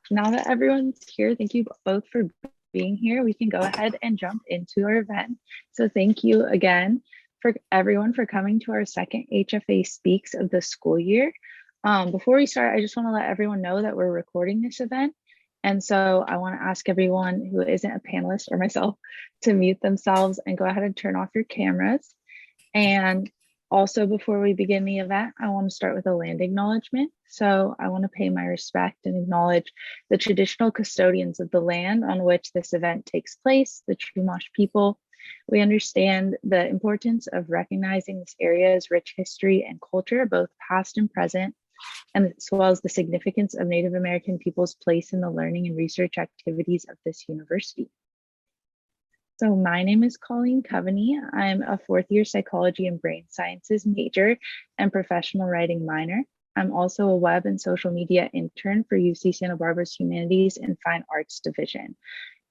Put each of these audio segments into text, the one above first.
Now that everyone's here, thank you both for being here. We can go ahead and jump into our event. So thank you again for everyone for coming to our second HFA Speaks of the school year. Before we start, I just want to let everyone know that we're recording this event. And so I want to ask everyone who isn't a panelist or myself to mute themselves and go ahead and turn off your cameras. And also, before we begin the event, I want to start with a land acknowledgement. So I want to pay my respect and acknowledge the traditional custodians of the land on which this event takes place, the Chumash people. We understand the importance of recognizing this area's rich history and culture, both past and present, and as well as the significance of Native American people's place in the learning and research activities of this university. So my name is Colleen Coveny. I'm a fourth year psychology and brain sciences major and professional writing minor. I'm also a web and social media intern for UC Santa Barbara's Humanities and Fine Arts Division.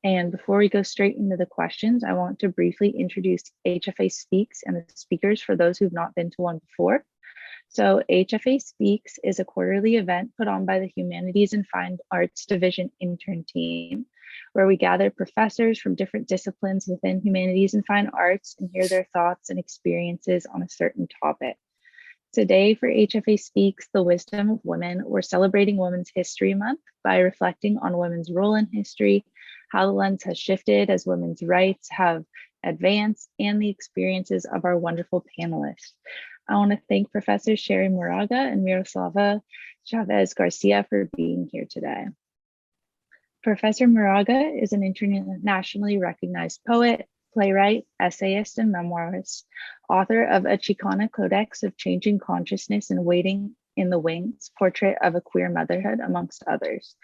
And before we go straight into the questions, I want to briefly introduce HFA Speaks and the speakers for those who've not been to one before. So HFA Speaks is a quarterly event put on by the Humanities and Fine Arts Division intern team, where we gather professors from different disciplines within humanities and fine arts and hear their thoughts and experiences on a certain topic. Today for HFA Speaks, The Wisdom of Women, we're celebrating Women's History Month by reflecting on women's role in history, how the lens has shifted as women's rights have advanced, and the experiences of our wonderful panelists. I want to thank Professors Sherry Moraga and Miroslava Chavez Garcia for being here today. Professor Moraga is an internationally recognized poet, playwright, essayist, and memoirist, author of A Chicana Codex of Changing Consciousness and Waiting in the Wings, Portrait of a Queer Motherhood, amongst others.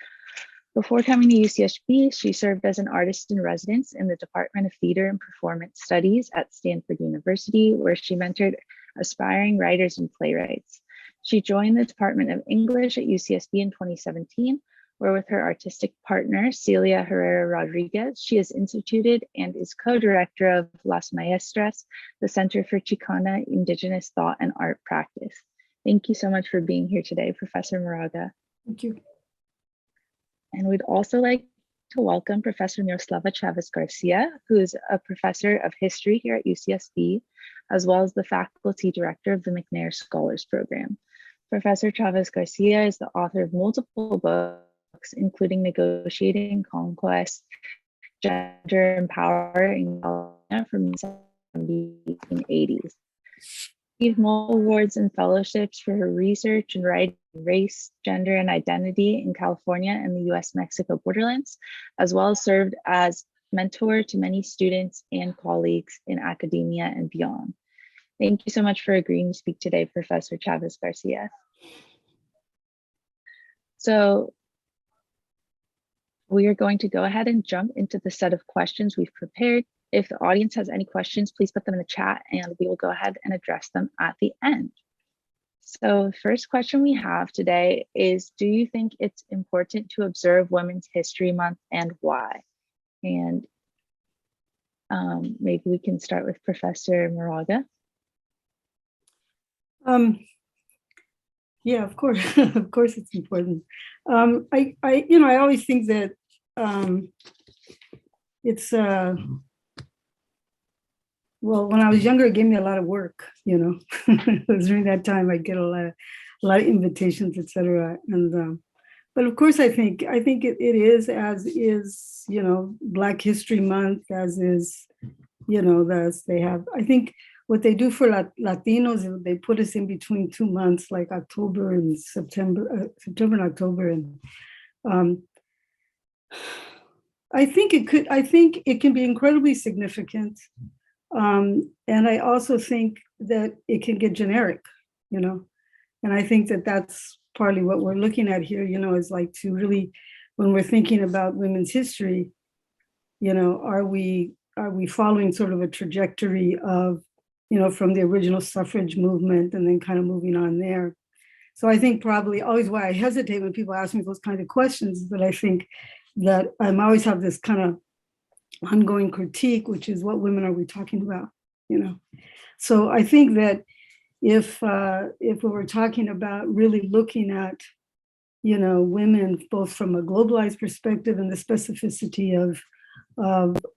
Before coming to UCSB, she served as an artist in residence in the Department of Theater and Performance Studies at Stanford University, where she mentored aspiring writers and playwrights. She joined the Department of English at UCSB in 2017, where with her artistic partner, Celia Herrera Rodriguez, she has instituted and is co-director of Las Maestras, the Center for Chicana Indigenous Thought and Art Practice. Thank you so much for being here today, Professor Moraga. Thank you. And we'd also like to welcome Professor Miroslava Chavez Garcia, who is a professor of history here at UCSB, as well as the faculty director of the McNair Scholars Program. Professor Chavez Garcia is the author of multiple books, including Negotiating Conquest, Gender and Power in California from the 1980s. Received multiple awards and fellowships for her research and writing race, gender, and identity in California and the US-Mexico borderlands, as well as served as mentor to many students and colleagues in academia and beyond. Thank you so much for agreeing to speak today, Professor Chavez Garcia. So we are going to go ahead and jump into the set of questions we've prepared. If the audience has any questions, please put them in the chat and we will go ahead and address them at the end. So the first question we have today is, do you think it's important to observe Women's History Month and why? And maybe we can start with Professor Moraga. Yeah, of course, of course it's important. I always think that it's, well, when I was younger, it gave me a lot of work, It was during that time I'd get a lot of invitations, etc. And but of course, I think it is, as is, Black History Month, as is, as they have. I think what they do for Latinos is they put us in between 2 months, like October and September, September and October, and I think it can be incredibly significant. And I also think that it can get generic, and I think that that's partly what we're looking at here, is like to really, when we're thinking about women's history, are we following sort of a trajectory of, from the original suffrage movement and then kind of moving on there. So I think probably always why I hesitate when people ask me those kind of questions is that I think that I always have this kind of ongoing critique, which is what women are we talking about, So I think that if we were talking about really looking at women, both from a globalized perspective and the specificity of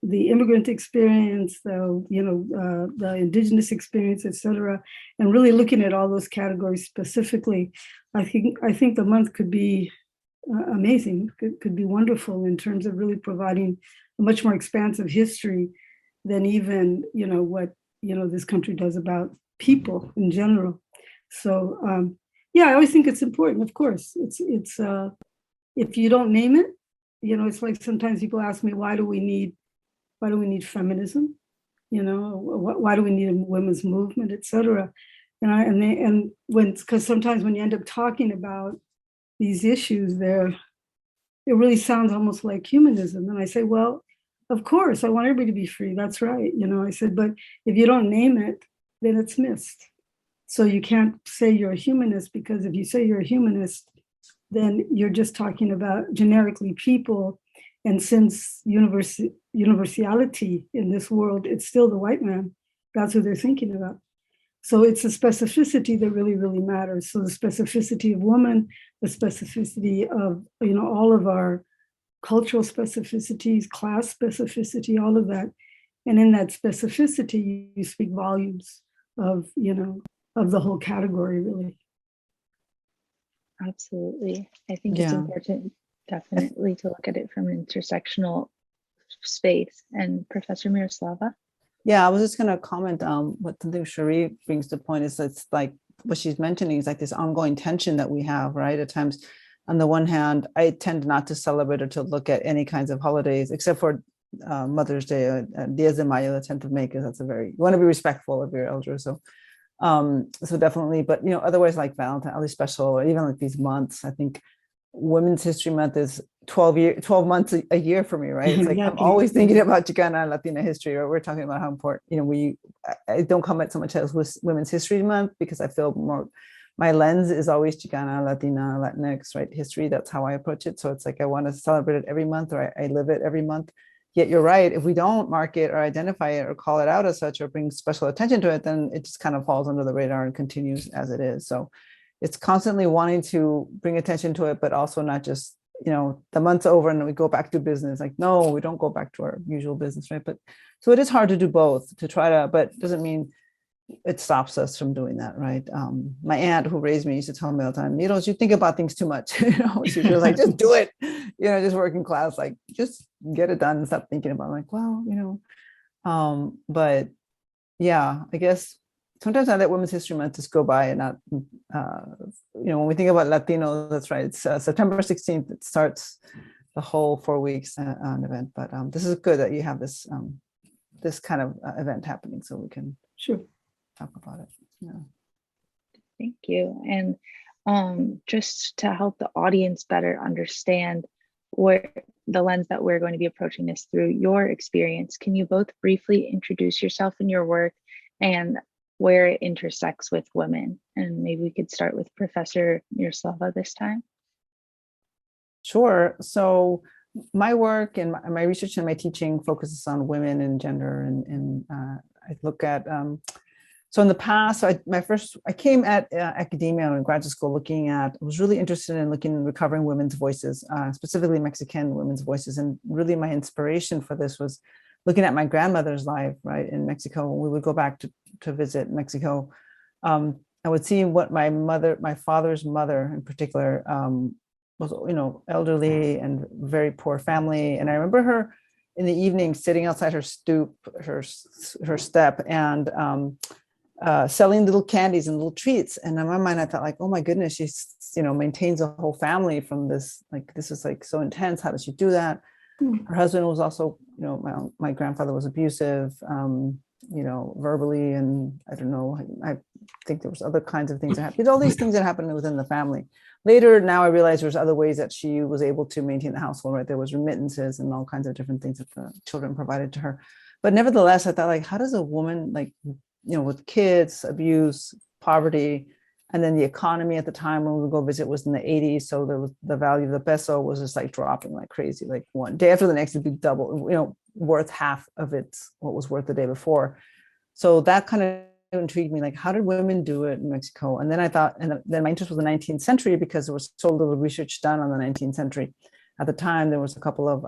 the immigrant experience, the indigenous experience, et cetera, and really looking at all those categories specifically. I think the month could be amazing, could be wonderful in terms of really providing a much more expansive history than even, what, this country does about people in general. So, yeah, I always think it's important, of course. It's if you don't name it, it's like sometimes people ask me, why do we need feminism? Why do we need a women's movement, et cetera? Because sometimes when you end up talking about these issues, it really sounds almost like humanism. And I say, well, of course, I want everybody to be free. That's right. I said, but if you don't name it, then it's missed. So you can't say you're a humanist, because if you say you're a humanist, then you're just talking about generically people. And since universality in this world, it's still the white man. That's who they're thinking about. So it's the specificity that really, really matters. So the specificity of woman, the specificity of, all of our cultural specificities, class specificity, all of that. And in that specificity, you speak volumes of, of the whole category, really. Absolutely. I think it's important, definitely, to look at it from an intersectional space. And Professor Miroslava? Yeah, I was just going to comment on what Cherie brings to point is it's like what she's mentioning is like this ongoing tension that we have, right? At times, on the one hand, I tend not to celebrate or to look at any kinds of holidays except for Mother's Day, Diaz de Mayo, the 10th of May, because that's you want to be respectful of your elders. So definitely, but otherwise, like Valentine, all these special, or even like these months, I think Women's History Month is 12 months a year for me, right? It's like I'm always thinking about Chicana and Latina history, or we're talking about how important, I don't come at so much as with Women's History Month, because I feel more, my lens is always Chicana, Latina, Latinx, right? History, that's how I approach it. So it's like I want to celebrate it every month, or I live it every month. Yet you're right, if we don't mark it or identify it or call it out as such or bring special attention to it, then it just kind of falls under the radar and continues as it is. So it's constantly wanting to bring attention to it, but also not just, the month's over and we go back to business. Like, no, we don't go back to our usual business, right? But so it is hard to do both, to try to, but it doesn't mean it stops us from doing that, right? My aunt who raised me used to tell me all the time, you think about things too much. She was like, just do it, just working class, like just get it done and stop thinking about it. Like, well, but yeah, I guess sometimes I let Women's History Month just go by and not, when we think about Latinos, that's right. It's September 16th. It starts the whole 4 weeks on event. But this is good that you have this this kind of event happening, so we can talk about it. Yeah. Thank you. And just to help the audience better understand where the lens that we're going to be approaching this through your experience, can you both briefly introduce yourself and your work and where it intersects with women? And maybe we could start with Professor Miroslava this time. Sure. So my work and my research and my teaching focuses on women and gender, and I look at so in the past, I came at academia and graduate school I was really interested in recovering women's voices, specifically Mexican women's voices. And really my inspiration for this was looking at my grandmother's life, right, in Mexico. When we would go back to visit Mexico, I would see what my father's mother in particular, was, elderly and very poor family. And I remember her in the evening sitting outside her stoop, her step, and selling little candies and little treats. And in my mind, I thought like, oh my goodness, she's, maintains a whole family from this. Like, this is like so intense. How does she do that? Her husband was also, my grandfather was abusive, verbally. And I don't know, I think there was other kinds of things that happened. All these things that happened within the family. Later, now I realize there's other ways that she was able to maintain the household, right? There was remittances and all kinds of different things that the children provided to her. But nevertheless, I thought like, how does a woman with kids, abuse, poverty, and then the economy at the time when we would go visit was in the 80s. So there was the value of the peso was just like dropping like crazy. Like one day after the next, it'd be double, worth half of what was worth the day before. So that kind of intrigued me, like, how did women do it in Mexico? And then I thought, and then my interest was the 19th century because there was so little research done on the 19th century. At the time, there was a couple of,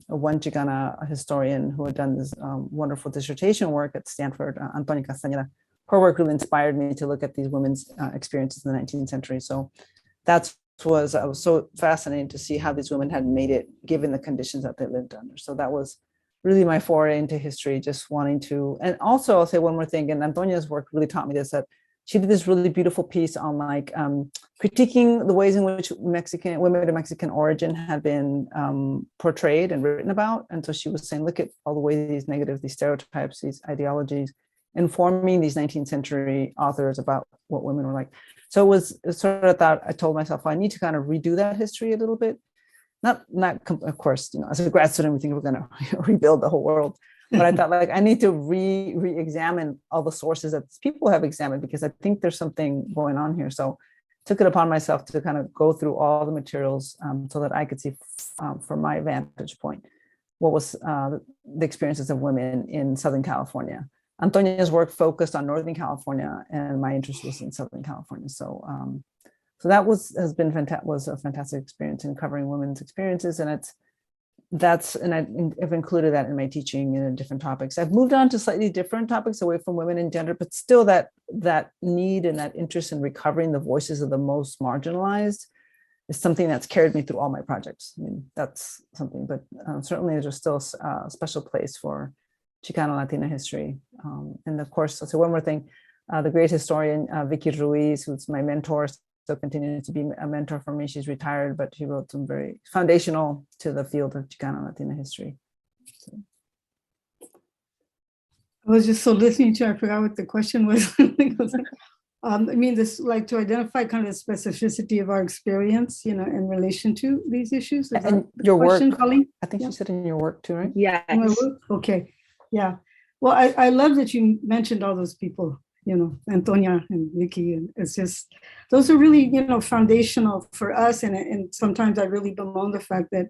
one Chicana historian who had done this wonderful dissertation work at Stanford, Antonia Castañeda. Her work really inspired me to look at these women's experiences in the 19th century. So I was so fascinated to see how these women had made it, given the conditions that they lived under. So that was really my foray into history, just wanting to, and also I'll say one more thing, and Antonia's work really taught me this, that she did this really beautiful piece on like critiquing the ways in which Mexican women of Mexican origin had been portrayed and written about. And so she was saying, look at all the ways these negatives, these stereotypes, these ideologies, informing these 19th century authors about what women were like. So it was sort of thought, I told myself, well, I need to kind of redo that history a little bit. Not of course, as a grad student, we think we're going to rebuild the whole world. But I thought, like, I need to re-examine all the sources that people have examined, because I think there's something going on here. So took it upon myself to kind of go through all the materials so that I could see from my vantage point what was the experiences of women in Southern California. Antonia's work focused on Northern California, and my interest was in Southern California. So that was a fantastic experience in covering women's experiences, and I've included that in my teaching in different topics. I've moved on to slightly different topics away from women and gender, but still that need and that interest in recovering the voices of the most marginalized is something that's carried me through all my projects. I mean, that's something, but certainly there's still a special place for Chicano Latina history. And of course, I'll say one more thing, the great historian, Vicky Ruiz, who's my mentor, still continues to be a mentor for me. She's retired, but she wrote some very foundational to the field of Chicano Latina history. So. I was just so listening to you, I forgot what the question was. I mean, this, like, to identify kind of the specificity of our experience, in relation to these issues. Is and that your question, work, Colleen? I think you said in your work too, right? Yeah. Okay. Yeah. Well, I love that you mentioned all those people, Antonia and Vicky, and it's just, those are really, foundational for us. And sometimes I really bemoan the fact that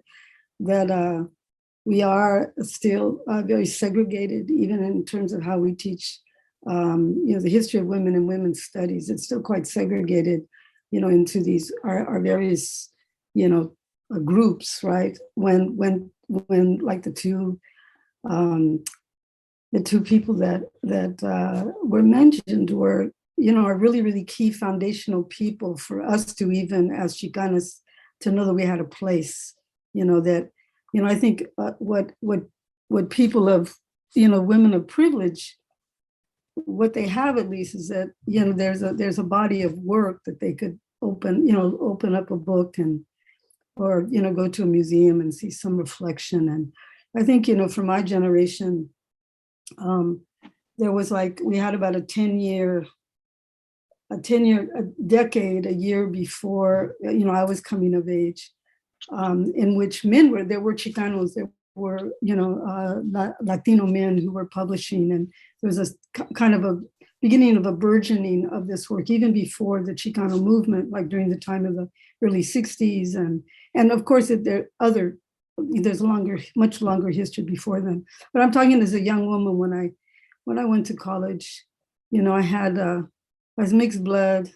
we are still very segregated, even in terms of how we teach, the history of women and women's studies. It's still quite segregated, into these our various, groups, right? When like the two people that were mentioned were, are really, really key foundational people for us to, even as Chicanas, to know that we had a place, that, I think what people of, women of privilege, what they have at least is that, there's a body of work that they could open up a book or go to a museum and see some reflection. And I think, for my generation, there was we had about a decade, a year before, I was coming of age, in which there were Chicanos, there were, Latino men who were publishing, and there was a kind of a beginning of a burgeoning of this work, even before the Chicano movement, like during the time of the early 60s. And of course, there's much longer history before then. But I'm talking as a young woman, when I went to college, I was mixed blood,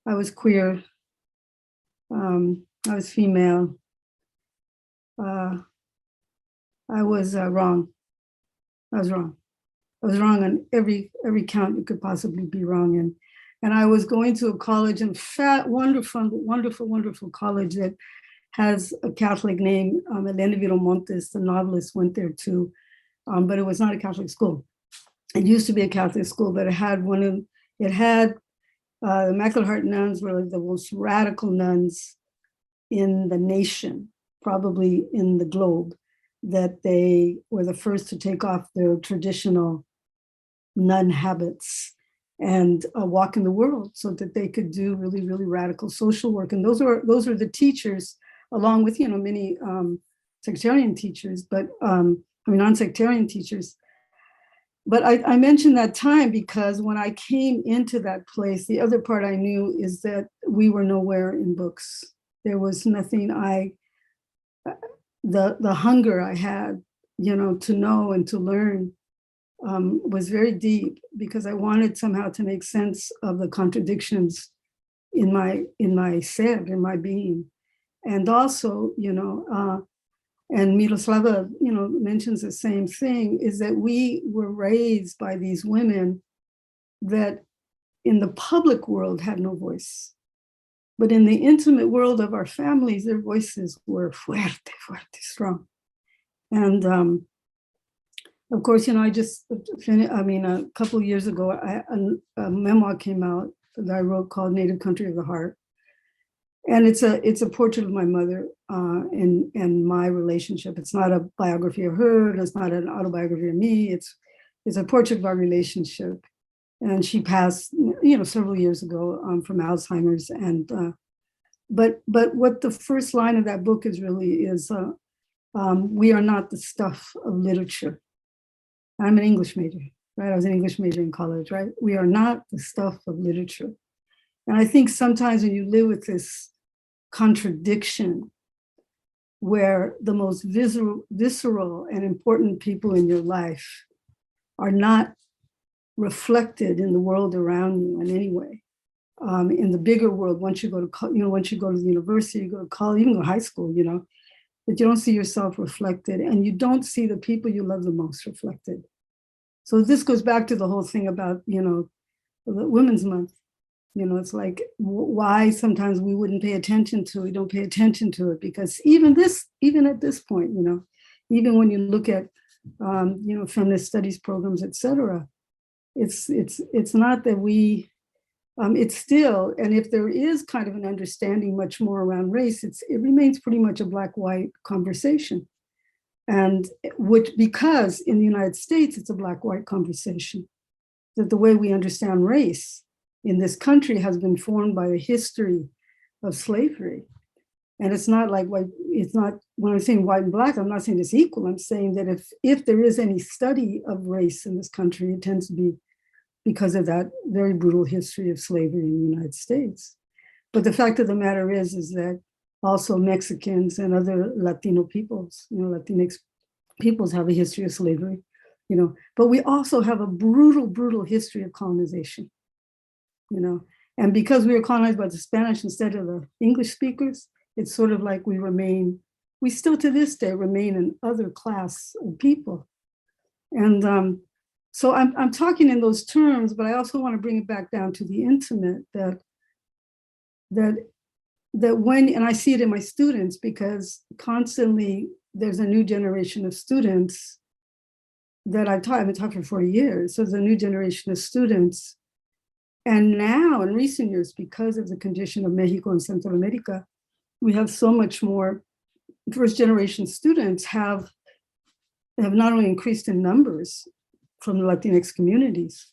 I was queer, I was female, I was wrong. I was wrong. I was wrong on every count you could possibly be wrong in. And I was going to a college, and wonderful college that has a Catholic name. Elena Viramontes, the novelist, went there too, but it was not a Catholic school. It used to be a Catholic school, but it had the Immaculate Heart nuns were like the most radical nuns in the nation, probably in the globe, that they were the first to take off their traditional nun habits and walk in the world, so that they could do really, really radical social work. And those are the teachers, along with many sectarian teachers, but non-sectarian teachers. But I mentioned that time because when I came into that place, the other part I knew is that we were nowhere in books. There was nothing. The hunger I had, to know and to learn, was very deep, because I wanted somehow to make sense of the contradictions in my ser, in my being. And also, and Miroslava, mentions the same thing, is that we were raised by these women that in the public world had no voice. But in the intimate world of our families, their voices were fuerte, strong. And of course, I just finished, a couple of years ago, a memoir came out that I wrote called Native Country of the Heart. And it's a portrait of my mother and my relationship. It's not a biography of her, and it's not an autobiography of me. It's a portrait of our relationship. And she passed, several years ago from Alzheimer's. And but what the first line of that book is really is, we are not the stuff of literature. I'm an English major, right? I was an English major in college, right? We are not the stuff of literature. And I think sometimes when you live with this contradiction, where the most visceral and important people in your life are not reflected in the world around you in any way. In the bigger world, once you go to once you go to the university, you go to college, even go to high school, but you don't see yourself reflected, and you don't see the people you love the most reflected. So this goes back to the whole thing about the Women's Month. It's like why sometimes we wouldn't pay attention to it. We don't pay attention to it because even at this point, even when you look at feminist studies programs, etc., it's not that we. It's still, and if there is kind of an understanding much more around race, it remains pretty much a black-white conversation. And because in the United States, it's a black-white conversation, that the way we understand race in this country has been formed by the history of slavery. And it's not like white, it's not, when I'm saying white and black, I'm not saying it's equal. I'm saying that if there is any study of race in this country, it tends to be because of that very brutal history of slavery in the United States. But the fact of the matter is that also Mexicans and other Latino peoples, Latinx peoples have a history of slavery, but we also have a brutal, brutal history of colonization, and because we were colonized by the Spanish instead of the English speakers, it's sort of like we still to this day remain an other class of people. And so I'm talking in those terms, but I also want to bring it back down to the intimate, that when, and I see it in my students, because constantly there's a new generation of students that I've been taught for 40 years. So there's a new generation of students. And now in recent years, because of the condition of Mexico and Central America, we have so much more first generation students have not only increased in numbers from the Latinx communities,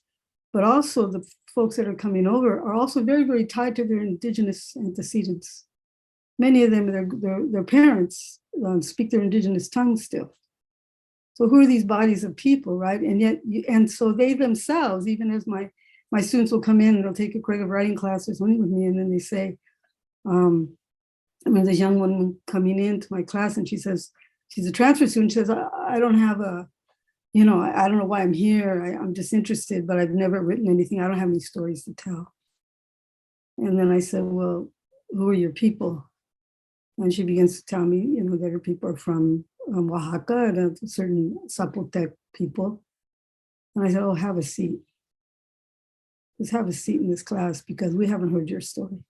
but also the folks that are coming over are also very, very tied to their indigenous antecedents. Many of them, their parents speak their indigenous tongue still. So who are these bodies of people, right? And yet, and so they themselves, even as my students will come in and they'll take a creative writing class or something with me, and then they say, this young woman coming into my class, and she says, she's a transfer student, she says, I don't have a, I don't know why I'm here. I'm just interested, but I've never written anything. I don't have any stories to tell. And then I said, well, who are your people? And she begins to tell me, that her people are from Oaxaca and a certain Zapotec people. And I said, oh, have a seat. Just have a seat in this class because we haven't heard your story.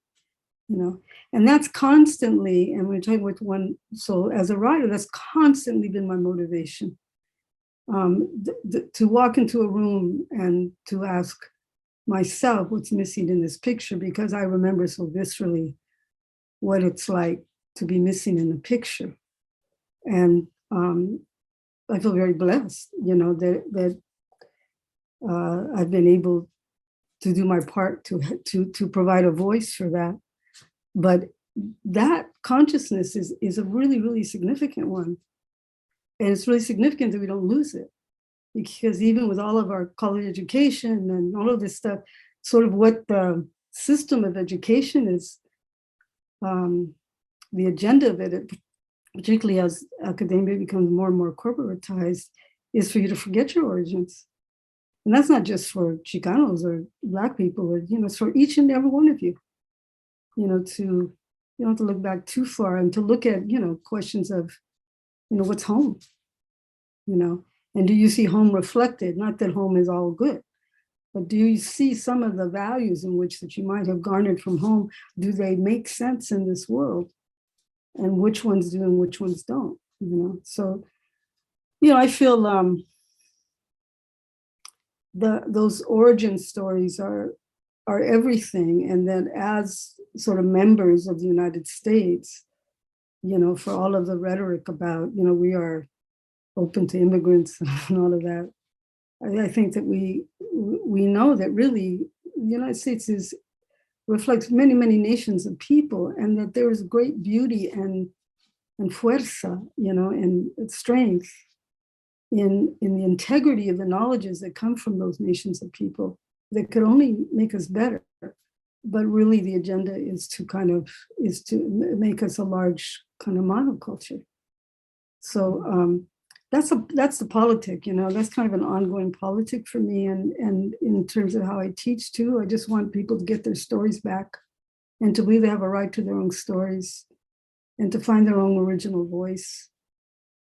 And that's constantly, and we're talking with one, so as a writer, that's constantly been my motivation. To walk into a room and to ask myself what's missing in this picture, because I remember so viscerally what it's like to be missing in the picture. And I feel very blessed, that I've been able to do my part to provide a voice for that. But that consciousness is a really, really significant one. And it's really significant that we don't lose it, because even with all of our college education and all of this stuff, sort of what the system of education is, the agenda of it, particularly as academia becomes more and more corporatized, is for you to forget your origins. And that's not just for Chicanos or Black people, or, it's for each and every one of you, to, you don't have to look back too far, and to look at, questions of, what's home, and do you see home reflected? Not that home is all good, but do you see some of the values in which that you might have garnered from home? Do they make sense in this world? And which ones do and which ones don't, So, I feel those origin stories are everything. And then as sort of members of the United States, for all of the rhetoric about, we are open to immigrants and all of that, I think that we know that really the United States reflects many, many nations of people, and that there is great beauty and fuerza, and strength in the integrity of the knowledges that come from those nations of people that could only make us better. But really the agenda is to make us a large kind of monoculture. So that's the politic, that's kind of an ongoing politic for me. And in terms of how I teach too, I just want people to get their stories back and to believe they have a right to their own stories and to find their own original voice,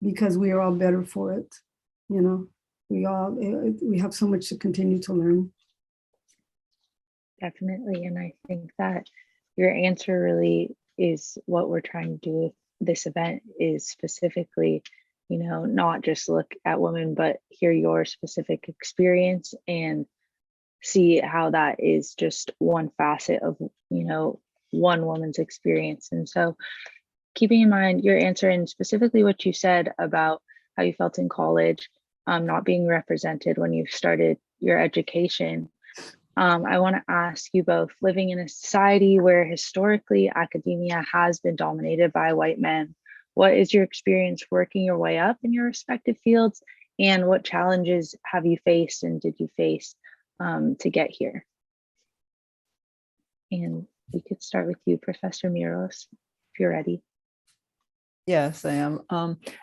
because we are all better for it. We have so much to continue to learn. Definitely. And I think that your answer really is what we're trying to do with this event, is specifically, not just look at women, but hear your specific experience and see how that is just one facet of, one woman's experience. And so keeping in mind your answer and specifically what you said about how you felt in college, not being represented when you started your education, I want to ask you both, living in a society where historically academia has been dominated by white men, what is your experience working your way up in your respective fields, and what challenges have you faced and did you face to get here? And we could start with you, Professor Miros, if you're ready. Yes, I am.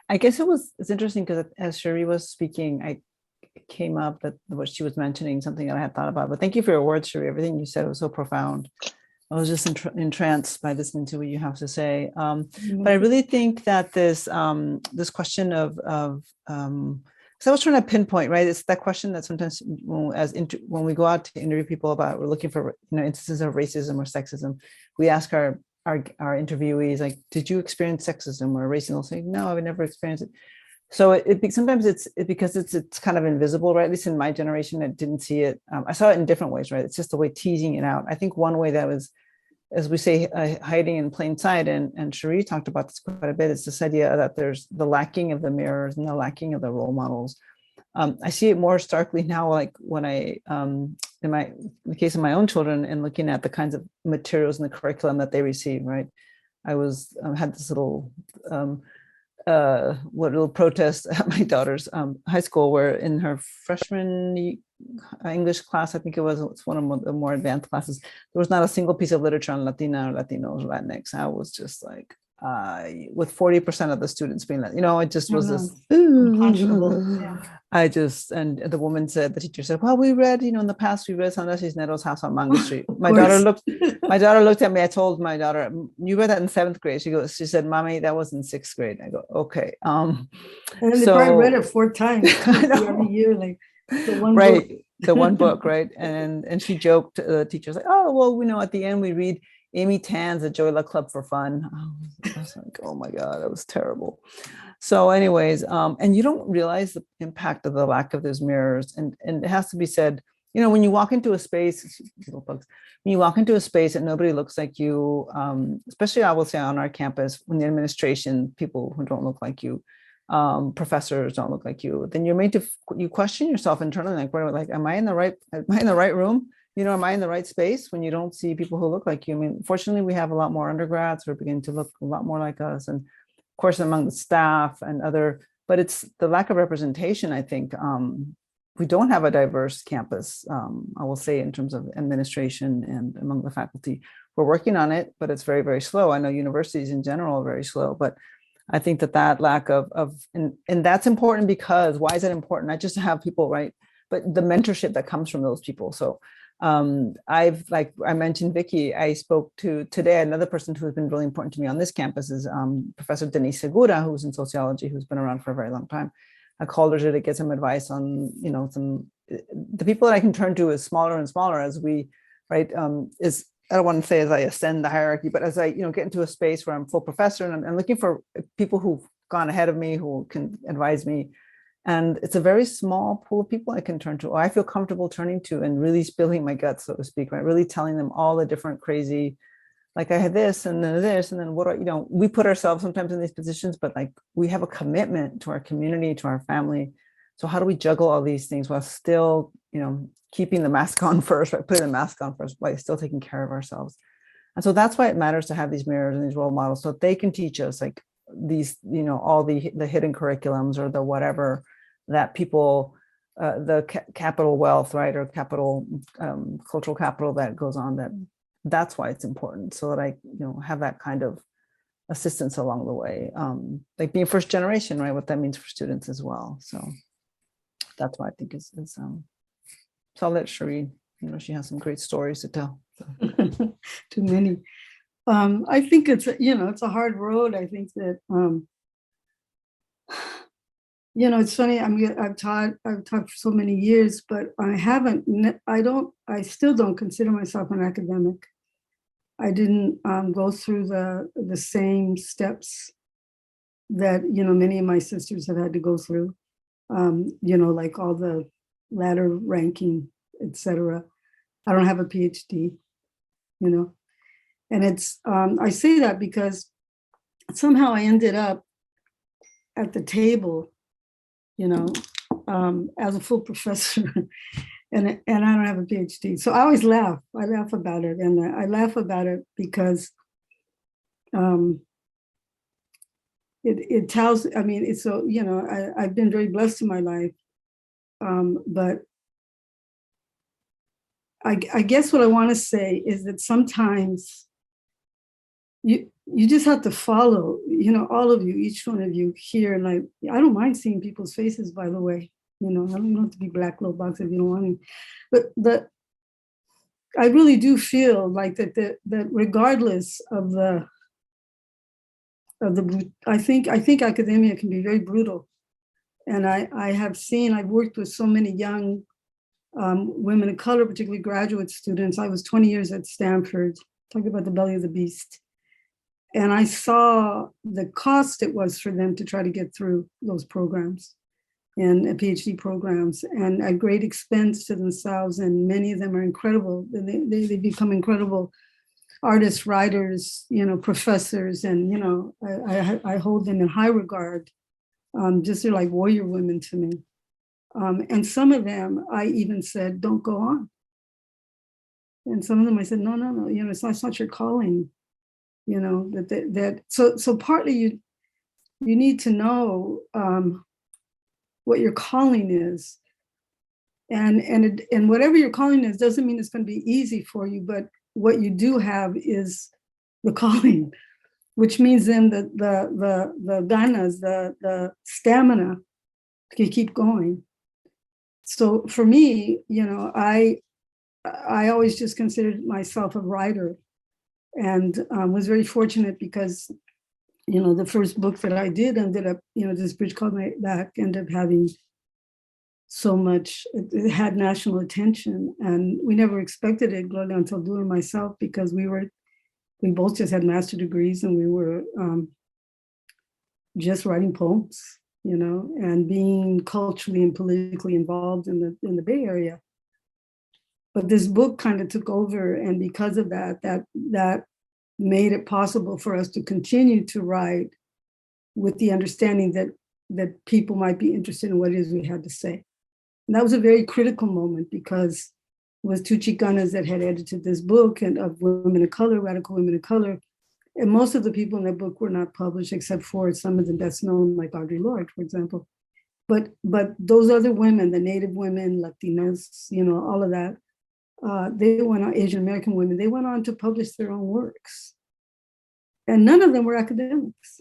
I guess it's interesting because as Cherie was speaking, I came up that what she was mentioning, something that I had thought about. But thank you for your words, Cherie. Everything you said was so profound. I was just entranced by listening to what you have to say. But I really think that this question of so I was trying to pinpoint, right? It's that question that sometimes when we go out to interview people about, we're looking for instances of racism or sexism, we ask our interviewees, like, did you experience sexism or racism? They'll say, no, I've never experienced it. So sometimes it's because it's kind of invisible, right? At least in my generation, I didn't see it. I saw it in different ways, right? It's just a way teasing it out. I think one way that was, as we say, hiding in plain sight, and Cherie talked about this quite a bit, it's this idea that there's the lacking of the mirrors and the lacking of the role models. I see it more starkly now, like when I, in the case of my own children, and looking at the kinds of materials and the curriculum that they receive, right? I had this little protest at my daughter's high school, where in her freshman English class, I think it's one of the more advanced classes, there was not a single piece of literature on Latina or Latinos or Latinx. I was just like, with 40% of the students being that, it just was this unconscionable. Yeah. And the woman said, the teacher said, well, we read, in the past we read Sandra Cisneros' House on Mango Street. My daughter looked at me. I told my daughter, you read that in 7th grade. She said, Mommy, that was in 6th grade. I go, okay. And they probably read it 4 times every year, like the one right. book. The one book, right? And she joked, the teacher's like, oh, well, at the end we read Amy Tan's A Joy Luck Club for Fun. I was like, oh my God, that was terrible. So anyways, and you don't realize the impact of the lack of those mirrors. And it has to be said, when you walk into a space, when you walk into a space and nobody looks like you, especially I will say on our campus, when the administration, people who don't look like you, professors don't look like you, then you question yourself internally, like, am I in the right room? Am I in the right space when you don't see people who look like you? I mean, fortunately, we have a lot more undergrads who are beginning to look a lot more like us. And of course, among the staff and but it's the lack of representation, I think. We don't have a diverse campus, I will say, in terms of administration and among the faculty. We're working on it, but it's very, very slow. I know universities in general are very slow, but I think that lack of and that's important, because why is it important? Not just to have people, right, but the mentorship that comes from those people. So like I mentioned, Vicky, I spoke to today, another person who's been really important to me on this campus is Professor Denise Segura, who's in sociology, who's been around for a very long time. I called her to get some advice on, the people that I can turn to is smaller and smaller as we, right, I don't want to say as I ascend the hierarchy, but as I, get into a space where I'm full professor and I'm looking for people who've gone ahead of me, who can advise me. And it's a very small pool of people I can turn to, or I feel comfortable turning to and really spilling my guts, so to speak, right? Really telling them all the different crazy, like I had this and then this, and then what, we put ourselves sometimes in these positions, but like we have a commitment to our community, to our family. So how do we juggle all these things while still, keeping the mask on first, right? Putting the mask on first, while still taking care of ourselves. And so that's why it matters to have these mirrors and these role models, so they can teach us like these, all the hidden curriculums or the whatever that people, capital wealth, right, or capital, cultural capital that goes on. That's why it's important, so that I, have that kind of assistance along the way, like being first generation, right? What that means for students as well. So that's why I think is so I'll let Cherie, she has some great stories to tell. So. Too many. I think it's a hard road. I think that it's funny. I've taught for so many years, but I still don't consider myself an academic. I didn't go through the same steps that many of my sisters have had to go through. Like all the ladder ranking, etc. I don't have a PhD, and it's I say that because somehow I ended up at the table, as a full professor, and I don't have a PhD. So I always laugh. I laugh about it, and I laugh about it because it tells. I mean, it's so I've been very blessed in my life, but I guess what I want to say is that sometimes you just have to follow, all of you, each one of you here. And I don't mind seeing people's faces, by the way. I don't have to be black little box if you don't want me. But I really do feel like that regardless of the I think academia can be very brutal. And I've worked with so many young women of color, particularly graduate students. I was 20 years at Stanford, talking about the belly of the beast. And I saw the cost it was for them to try to get through those programs and PhD programs, and at great expense to themselves. And many of them are incredible. They become incredible artists, writers, professors, and I hold them in high regard. Just they're like warrior women to me. And some of them, I even said, don't go on. And some of them, I said, no, it's not your calling. So partly you need to know what your calling is, and whatever your calling is doesn't mean it's going to be easy for you. But what you do have is the calling, which means then the ganas, the stamina to keep going. So for me, I always just considered myself a writer, and was very fortunate because, the first book that I did ended up, This Bridge Called My Back, ended up having so much, it had national attention, and we never expected it, Gloria, until doing myself, because we both just had master degrees, and we were just writing poems, and being culturally and politically involved in the Bay Area. But this book kind of took over, and because of that made it possible for us to continue to write with the understanding that people might be interested in what it is we had to say. And that was a very critical moment, because it was two Chicanas that had edited this book, and of women of color, radical women of color. And most of the people in that book were not published, except for some of the best known, like Audre Lorde, for example. But those other women, the Native women, Latinas, all of that, they went on, Asian American women, they went on to publish their own works. And none of them were academics.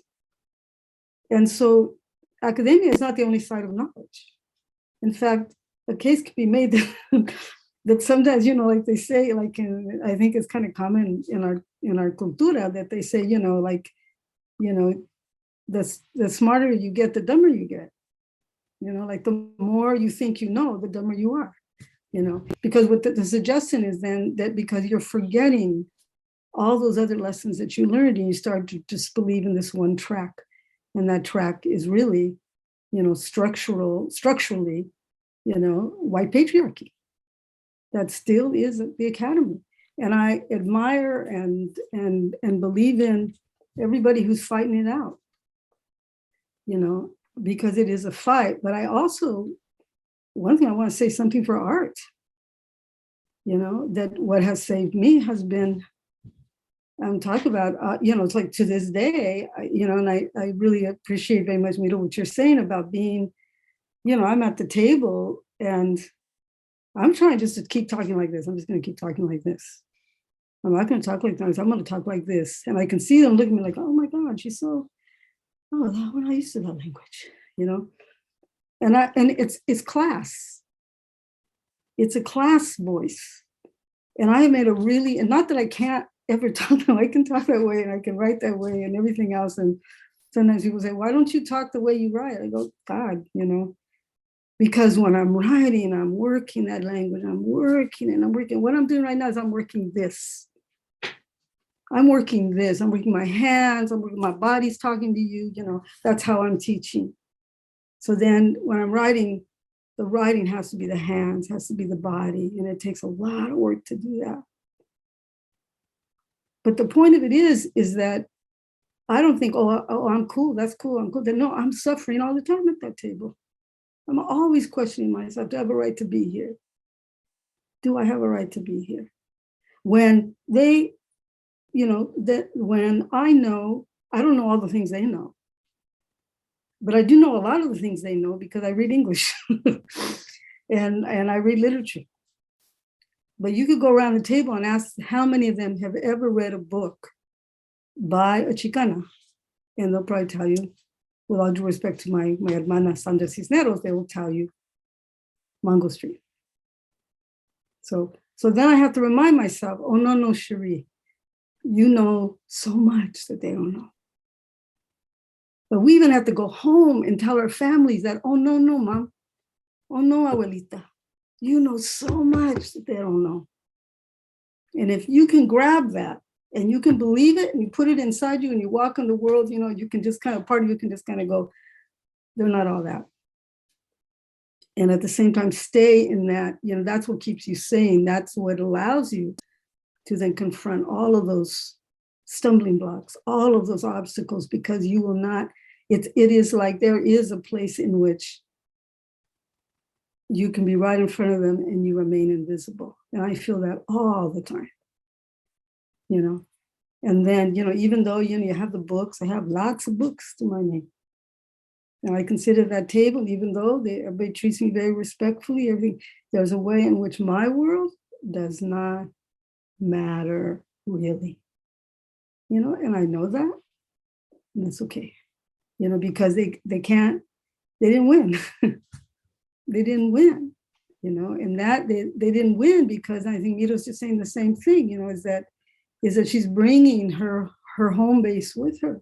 And so academia is not the only site of knowledge. In fact, a case could be made that, that sometimes, like they say, like I think it's kind of common in our cultura that they say, like, the smarter you get, the dumber you get. Like the more you think the dumber you are. Because what the suggestion is then that because you're forgetting all those other lessons that you learned, and you start to just believe in this one track, and that track is really, structurally, white patriarchy. That still is the academy, and I admire and believe in everybody who's fighting it out. Because it is a fight. But I also, one thing I want to say something for art. That what has saved me has been. Talk about, it's like to this day, and I really appreciate very much, Miro, what you're saying about being, I'm at the table and I'm trying just to keep talking like this. I'm just going to keep talking like this. I'm not going to talk like this. I'm going to talk like this. And I can see them looking at me like, oh my God, she's so, we're not used to that language, And it's class. It's a class voice. And I made and not that I can't ever talk, I can talk that way and I can write that way and everything else. And sometimes people say, why don't you talk the way you write? I go, God, because when I'm writing, I'm working that language. I'm working and I'm working. What I'm doing right now is I'm working this. I'm working this. I'm working my hands. I'm working my body's talking to you. That's how I'm teaching. So then when I'm writing, the writing has to be the hands, has to be the body. And it takes a lot of work to do that. But the point of it is that I don't think, oh, I'm cool. That's cool. I'm cool. No, I'm suffering all the time at that table. I'm always questioning myself. Do I have a right to be here? Do I have a right to be here? When they, when I don't know all the things they know, but I do know a lot of the things they know because I read English and I read literature. But you could go around the table and ask how many of them have ever read a book by a Chicana, and they'll probably tell you, with all due respect to my hermana Sandra Cisneros, they will tell you Mango Street. So then I have to remind myself, oh, no, Cherie, you know so much that they don't know. But we even have to go home and tell our families that, oh, no, Mom. Oh, no, Abuelita. You know so much that they don't know. And if you can grab that and you can believe it and you put it inside you and you walk in the world, you can just part of you can just go, they're not all that. And at the same time, stay in that, that's what keeps you sane. That's what allows you to then confront all of those stumbling blocks, all of those obstacles, because you will not, it is like there is a place in which you can be right in front of them and you remain invisible. And I feel that all the time, And then, even though, you have the books, I have lots of books to my name. And I consider that table, even though everybody treats me very respectfully, everything, there's a way in which my world does not matter really. And I know that, and it's okay, because they didn't win. They didn't win, and that they didn't win because I think Miro's just saying the same thing, is that she's bringing her home base with her.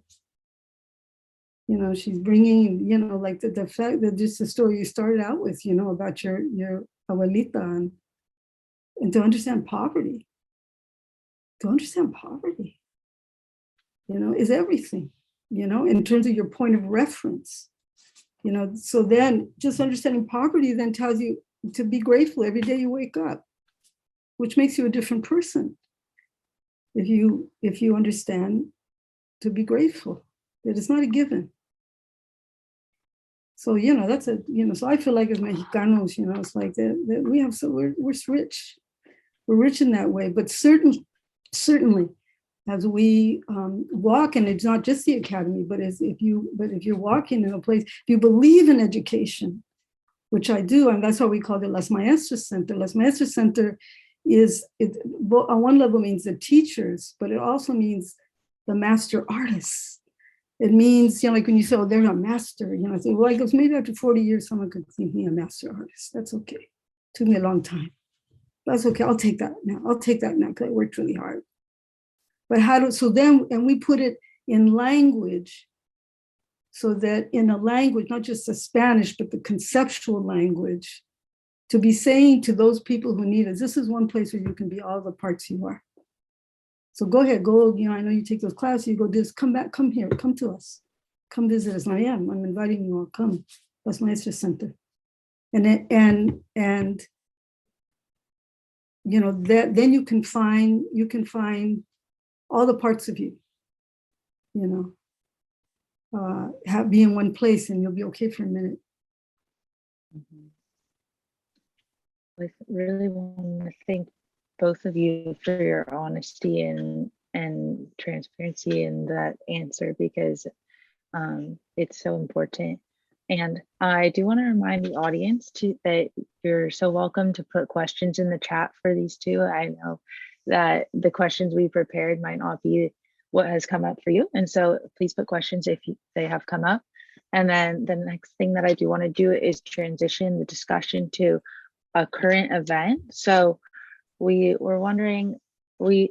She's bringing, like the fact that just the story you started out with, about your abuelita and to understand poverty. To understand poverty, is everything, in terms of your point of reference. So then just understanding poverty then tells you to be grateful every day you wake up, which makes you a different person. If you understand to be grateful, that it's not a given. So, that's so I feel like as Mexicanos, it's like that we have, so we're rich. We're rich in that way, but certainly as we walk, and it's not just the academy, but if you're walking in a place, if you believe in education, which I do, and that's why we call it Las Maestras Center. Las Maestras Center on one level means the teachers, but it also means the master artists. It means, like when you say, oh, they're a master, I say, well, I guess maybe after 40 years, someone could think me a master artist. That's okay. Took me a long time. That's okay. I'll take that now. I'll take that now because I worked really hard. But and we put it in language so that in a language, not just the Spanish, but the conceptual language, to be saying to those people who need us, this is one place where you can be all the parts you are. So go ahead, go, I know you take those classes, you go do this, come back, come here, come to us. Come visit us. And I am, I'm inviting you all, come. That's my Maestra Center. And that then you can find all the parts of you, be in one place and you'll be okay for a minute. I really want to thank both of you for your honesty and transparency in that answer, because it's so important. And I do want to remind the audience that you're so welcome to put questions in the chat for these two. I know that the questions we prepared might not be what has come up for you. And so please put questions if they have come up. And then the next thing that I do want to do is transition the discussion to a current event. So we were wondering,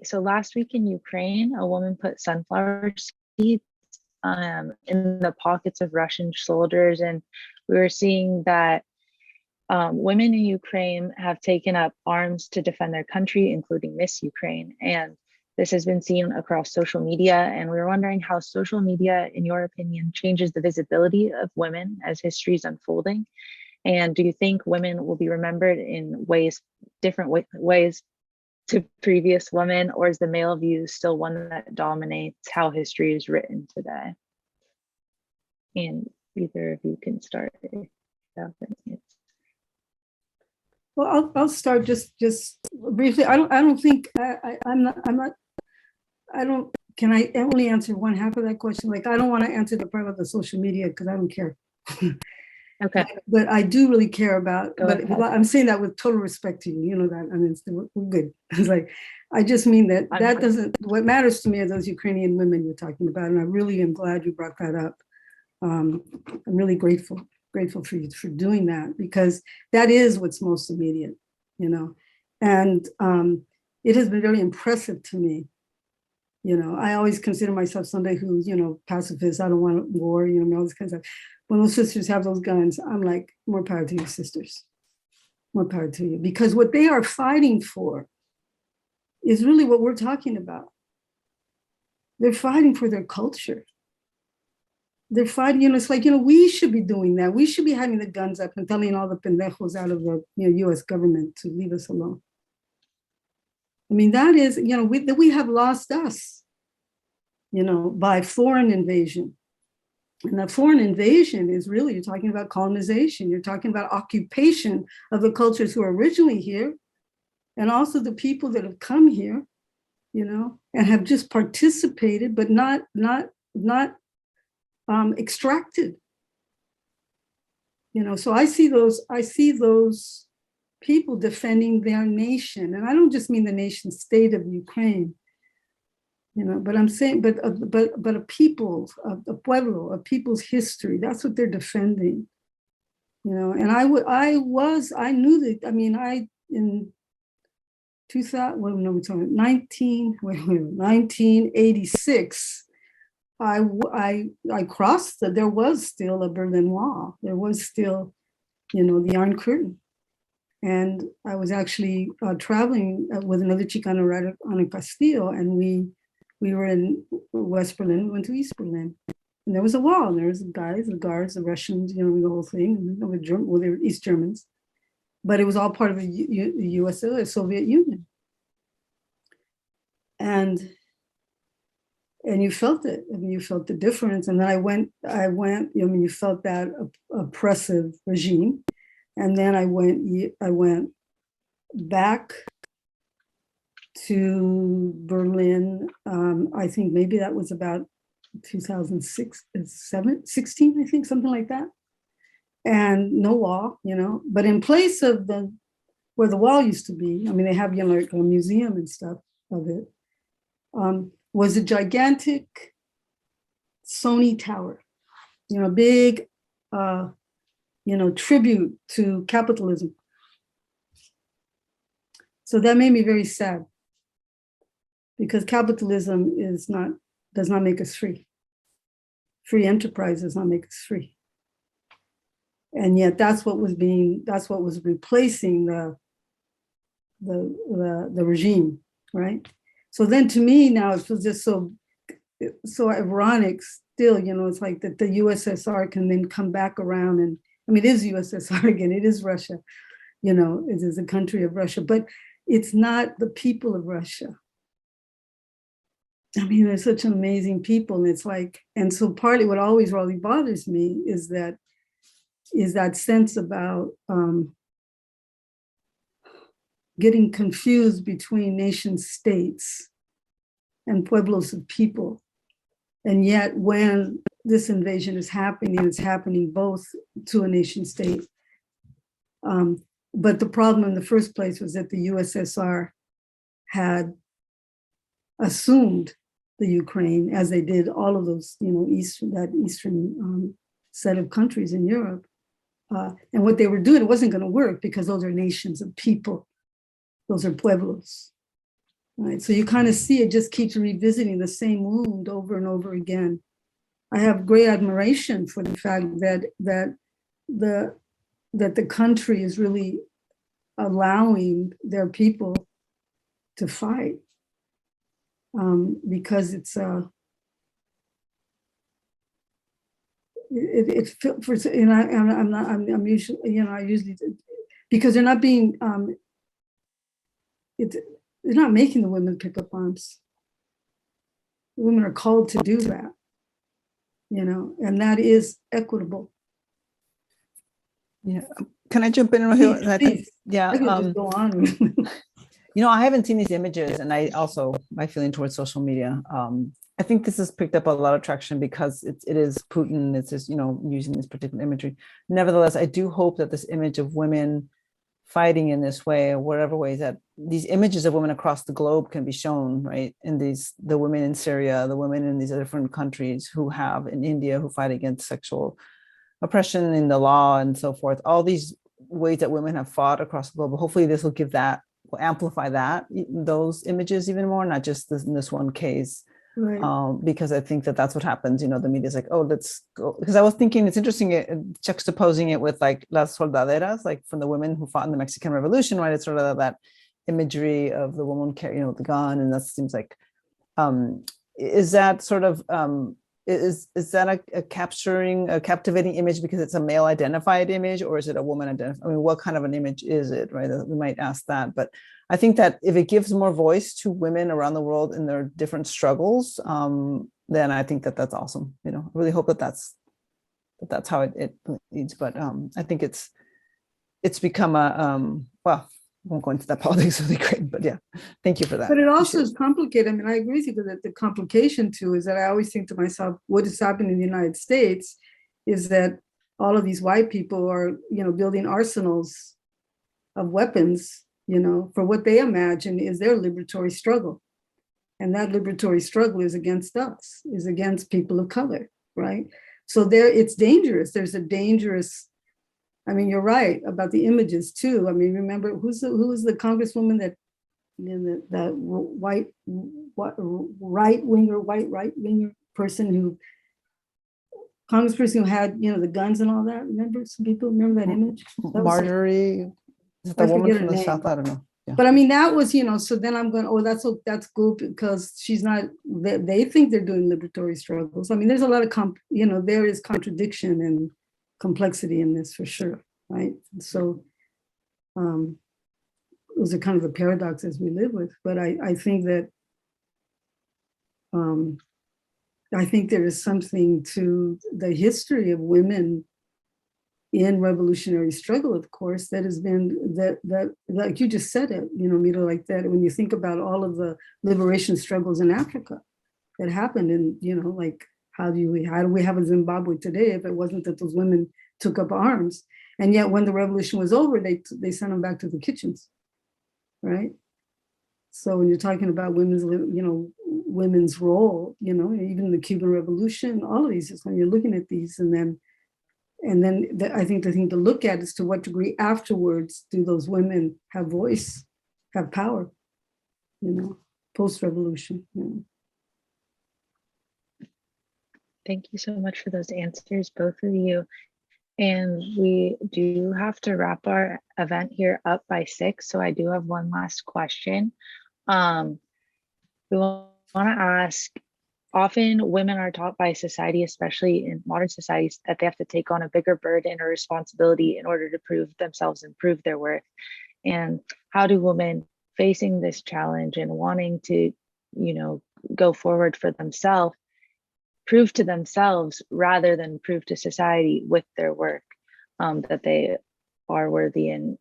so last week in Ukraine, a woman put sunflower seeds in the pockets of Russian soldiers. And we were seeing that women in Ukraine have taken up arms to defend their country, including Miss Ukraine. And this has been seen across social media. And we were wondering how social media, in your opinion, changes the visibility of women as history is unfolding. And do you think women will be remembered in different ways to previous women, or is the male view still one that dominates how history is written today? And either of you can start. Well, I'll start just briefly. I don't think can I only answer one half of that question? Like, I don't want to answer the part about the social media because I don't care. Okay. But I do really care about, I'm saying that with total respect to you, you know that, I mean, we're good. It's like, I just mean that what matters to me are those Ukrainian women you're talking about. And I really am glad you brought that up. I'm really grateful for you for doing that, because that is what's most immediate, and it has been very impressive to me. I always consider myself somebody who's, pacifist. I don't want war, all this kind of stuff. When those sisters have those guns, I'm like, more power to you, sisters. More power to you. Because what they are fighting for is really what we're talking about. They're fighting for their culture. They're fighting, it's like, we should be doing that. We should be having the guns up and telling all the pendejos out of the US government to leave us alone. I mean, that is, we have lost us, by foreign invasion. And that foreign invasion is really, you're talking about colonization. You're talking about occupation of the cultures who are originally here, and also the people that have come here, and have just participated, but not extracted. So I see those people defending their nation, and I don't just mean the nation state of Ukraine, but I'm saying, but a people, a pueblo, a people's history. That's what they're defending, And I knew that. I mean, in 2000, what are we talking? 1986. I crossed there was still a Berlin Wall. There was still, the Iron Curtain. And I was actually traveling with another Chicano writer, Ana Castillo, and we were in West Berlin, we went to East Berlin. And there was a wall, and there was the guards, the Russians, the whole thing, they were East Germans. But it was all part of the USSR, Soviet Union. And you felt it. I mean, you felt the difference. And then I went, you felt that oppressive regime. And then I went back to Berlin. I think maybe that was about 16, I think, something like that. And no wall, but in place of where the wall used to be, I mean, they have, like a museum and stuff of it, was a gigantic Sony tower, big, tribute to capitalism. So that made me very sad, because capitalism does not make us free. Free enterprise does not make us free. And yet that's what was replacing the regime, right? So then to me now it feels just so ironic still, it's like that the USSR can then come back around, and I mean, it is USSR again, it is Russia, it is a country of Russia, but it's not the people of Russia. I mean, they're such amazing people, and it's like, and so partly what always really bothers me is that sense about getting confused between nation states and pueblos of people. And yet when this invasion is happening, it's happening both to a nation state. But the problem in the first place was that the USSR had assumed the Ukraine, as they did all of those, eastern set of countries in Europe. And what they were doing, it wasn't going to work, because those are nations of people. Those are pueblos, right? So you kind of see it just keeps revisiting the same wound over and over again. I have great admiration for the fact that the country is really allowing their people to fight, because it's I'm usually, I usually, because they're not being, they're not making the women pick up arms. The women are called to do that, and that is equitable. Yeah. Can I jump in? Please, I think, yeah. I could just go on. I haven't seen these images, and my feeling towards social media. I think this has picked up a lot of traction because it is Putin. It's just, using this particular imagery. Nevertheless, I do hope that this image of women fighting in this way, or whatever ways, that these images of women across the globe can be shown, right? And the women in Syria, the women in these different countries in India, who fight against sexual oppression in the law and so forth, all these ways that women have fought across the globe. Hopefully this will amplify those images even more, not just in this one case. Right. Because I think that's what happens. The media is like, oh, let's go. Because I was thinking it's interesting juxtaposing it with like las soldaderas, like from the women who fought in the Mexican Revolution, right? It's sort of that imagery of the woman carrying, the gun, and that seems like, is that sort of is that a captivating image because it's a male identified image, or is it a woman identified? I mean, what kind of an image is it, right? We might ask that, but I think that if it gives more voice to women around the world in their different struggles, then I think that's awesome. I really hope that's how it leads. But I think it's become well, I won't go into that politics really great, but yeah, thank you for that. But it also is complicated. I mean, I agree with you that the complication too is that I always think to myself, what is happening in the United States is that all of these white people are, building arsenals of weapons, for what they imagine is their liberatory struggle. And that liberatory struggle is against us, is against people of color, right? So it's dangerous. There's a dangerous, I mean, you're right about the images too. I mean, remember who was the congresswoman that, that right winger person congressperson who had, the guns and all that. Remember, some people remember that image? Marjorie. Is it the woman from the South? I don't know. Yeah. But I mean, that was, so then I'm going, oh, that's good because she's not, they think they're doing liberatory struggles. I mean, there's a lot of, there is contradiction and complexity in this for sure, right? So those are kind of the paradoxes we live with. But I think that, I think there is something to the history of women in revolutionary struggle, of course, that has been that like you just said it, Mita, like that. When you think about all of the liberation struggles in Africa that happened, and like how do we have a Zimbabwe today if it wasn't that those women took up arms? And yet, when the revolution was over, they sent them back to the kitchens, right? So when you're talking about women's role, even the Cuban Revolution, all of these, is when you're looking at these, and then I think the thing to look at is to what degree afterwards do those women have voice have power, post-revolution. Thank you so much for those answers, both of you. And we do have to wrap our event here up by 6. So I do have one last question. We want to ask, often women are taught by society, especially in modern societies, that they have to take on a bigger burden or responsibility in order to prove themselves and prove their worth. And how do women facing this challenge and wanting to, go forward for themselves, prove to themselves rather than prove to society with their work that they are worthy and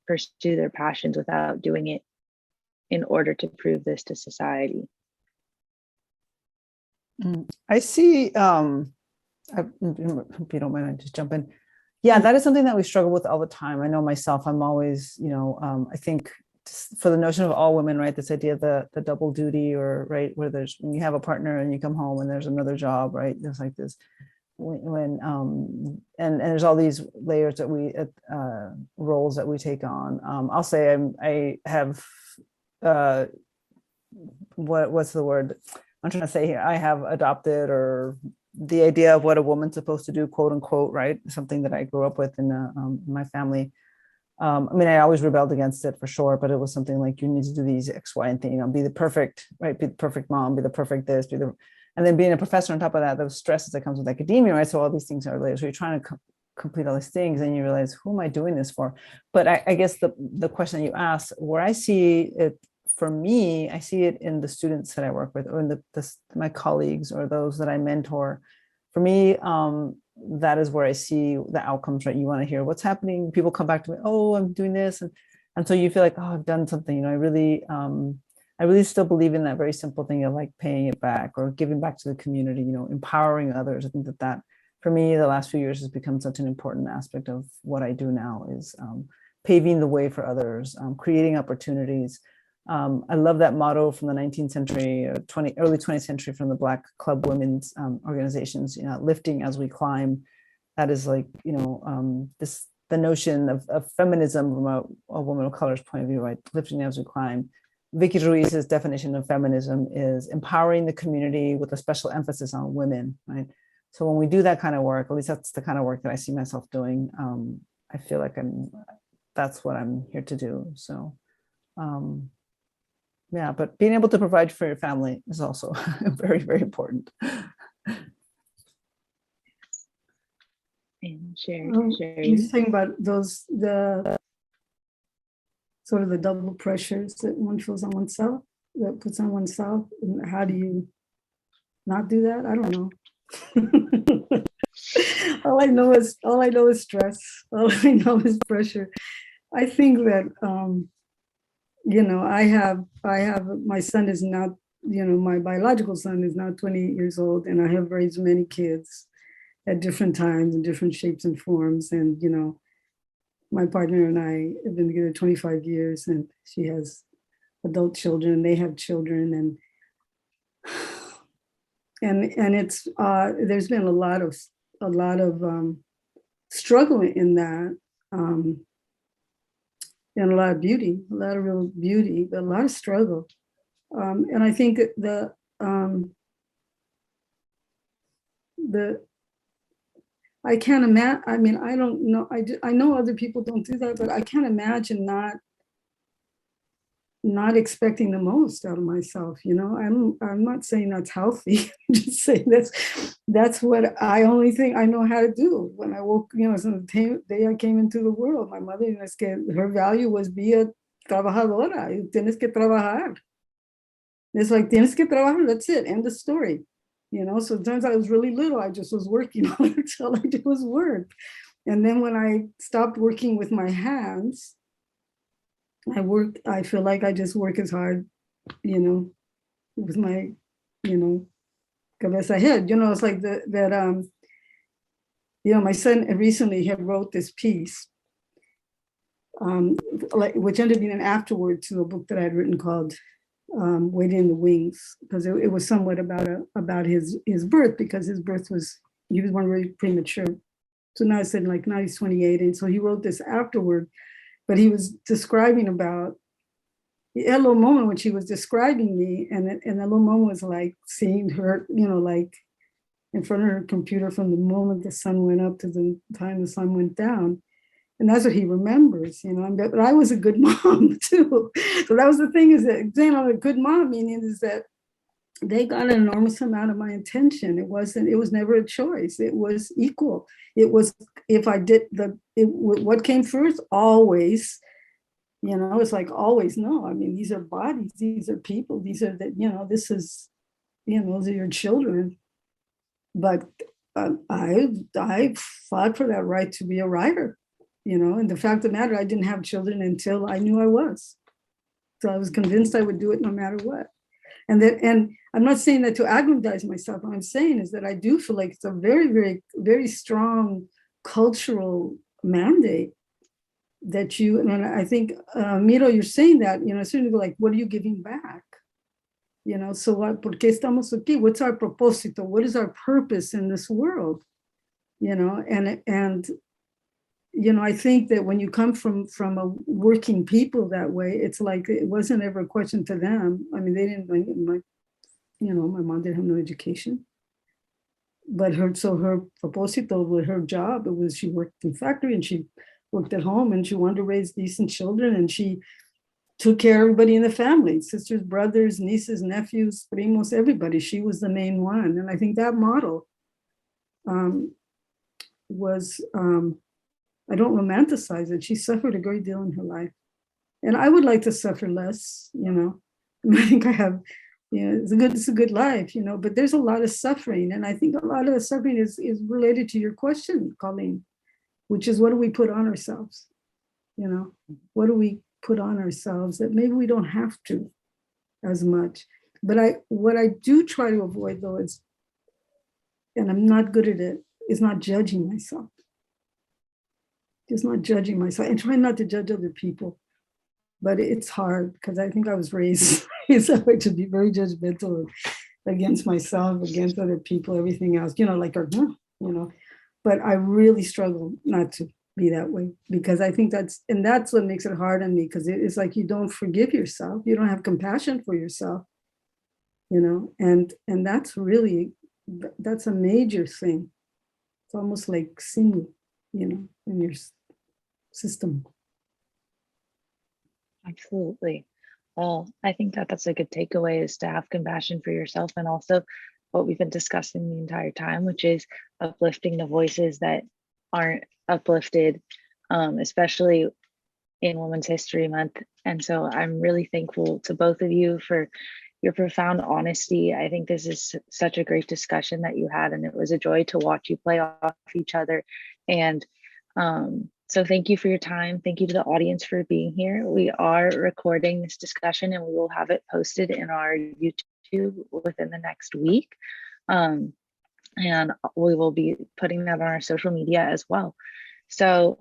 pursue their passions without doing it in order to prove this to society? I see, if you don't mind, I just jump in. Yeah, that is something that we struggle with all the time. I know myself, I'm always, I think for the notion of all women, right, this idea of the double duty, or right, where when you have a partner and you come home and there's another job, right, there's like this, and there's all these layers that we, roles that we take on. I'll say I have, what's the word I'm trying to say here? I have adopted, or the idea of what a woman's supposed to do, quote unquote, right? Something that I grew up with in my family. I always rebelled against it for sure, but it was something like, you need to do these X, Y, and thing, be the perfect, right? Be the perfect mom, be the perfect this, and then being a professor on top of that, those stresses that comes with academia, right? So all these things are layers. So you're trying to complete all these things, and you realize, who am I doing this for? But I guess the question you asked, where I see it, for me, I see it in the students that I work with, or in my colleagues, or those that I mentor. For me, that is where I see the outcomes, right? You want to hear what's happening. People come back to me, oh, I'm doing this. And so you feel like, oh, I've done something. I really still believe in that very simple thing of like paying it back, or giving back to the community, empowering others. I think that for me, the last few years has become such an important aspect of what I do now, is paving the way for others, creating opportunities. I love that motto from the 19th century, early 20th century, from the Black Club women's organizations, lifting as we climb. That is like, the notion of feminism from a woman of color's point of view, right? Lifting as we climb. Vicky Ruiz's definition of feminism is empowering the community with a special emphasis on women, right? So when we do that kind of work, at least that's the kind of work that I see myself doing. I feel like that's what I'm here to do. So, yeah, but being able to provide for your family is also very, very important. And you think about the sort of the double pressures that one feels on oneself, that puts on oneself, and how do you not do that? I don't know. all I know is stress. All I know is pressure. I think that I have my son is not, my biological son is now 28 years old, and I have raised many kids at different times in different shapes and forms. And my partner and I have been together 25 years, and she has adult children, they have children, and it's there's been a lot of struggle in that, and a lot of beauty, a lot of real beauty, but a lot of struggle. And I think I can't imagine, I don't know, I know other people don't do that, but I can't imagine not expecting the most out of myself. I'm not saying that's healthy. I'm just saying that's what only thing I know how to do. When I woke, since the day I came into the world, my mother, her value was be a trabajadora. Tienes que trabajar. It's like, tienes que trabajar, that's it, end of story. So it turns out I was really little. I just was working. All I did was work. And then when I stopped working with my hands, I feel like I just work as hard, with my, cabeza head. It's like my son recently had wrote this piece, which ended up being an afterword to a book that I had written called Waiting in the Wings, because it was somewhat about his birth, because his birth he was born really premature. So now I said, like, now he's 28. And so he wrote this afterward, but he was describing about a little moment when she was describing me, and that little moment was like seeing her, like in front of her computer from the moment the sun went up to the time the sun went down. And that's what he remembers, but I was a good mom too. So that was the thing, is that, a good mom, meaning is that they got an enormous amount of my attention. It was never a choice. It was equal. It was, if I did what came first, always, it's like always, no, I mean, these are bodies, these are people, these are this is, those are your children. But I fought for that right to be a writer, and the fact of the matter, I didn't have children until I knew I was. So I was convinced I would do it no matter what. And I'm not saying that to aggrandise myself. What I'm saying is that I do feel like it's a very, very, very strong cultural mandate that and I think, Miro, you're saying that, certainly like, what are you giving back? So what, ¿por qué estamos aquí? What's our propósito? What is our purpose in this world? And I think that when you come from a working people that way, it's like, it wasn't ever a question to them. I mean, they didn't, my mom didn't have no education, but her propósito with her job, it was, she worked in factory and she worked at home, and she wanted to raise decent children, and she took care of everybody in the family, sisters, brothers, nieces, nephews, primos, everybody. She was the main one. And I think that model was, I don't romanticize it. She suffered a great deal in her life. And I would like to suffer less, I think I have, it's a good life, but there's a lot of suffering. And I think a lot of the suffering is related to your question, Colleen, which is, what do we put on ourselves? What do we put on ourselves that maybe we don't have to as much? But what I do try to avoid, though, is, and I'm not good at it, is not judging myself. Just not judging myself, and trying not to judge other people. But it's hard, because I think I was raised that way, to be very judgmental against myself, against other people, everything else, like, but I really struggle not to be that way, because I think that's what makes it hard on me, because it's like you don't forgive yourself, you don't have compassion for yourself, and that's really, that's a major thing. It's almost like sin, in your system. Absolutely. Well, I think that that's a good takeaway, is to have compassion for yourself, and also what we've been discussing the entire time, which is uplifting the voices that aren't uplifted, especially in Women's History Month. And so I'm really thankful to both of you for your profound honesty. I think this is such a great discussion that you had, and it was a joy to watch you play off each other. And so thank you for your time. Thank you to the audience for being here. We are recording this discussion, and we will have it posted in our YouTube within the next week. And we will be putting that on our social media as well. So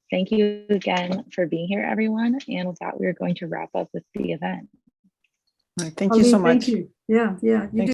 thank you again for being here, everyone. And with that, we're going to wrap up with the event. Thank you so much. Thank you. Yeah. You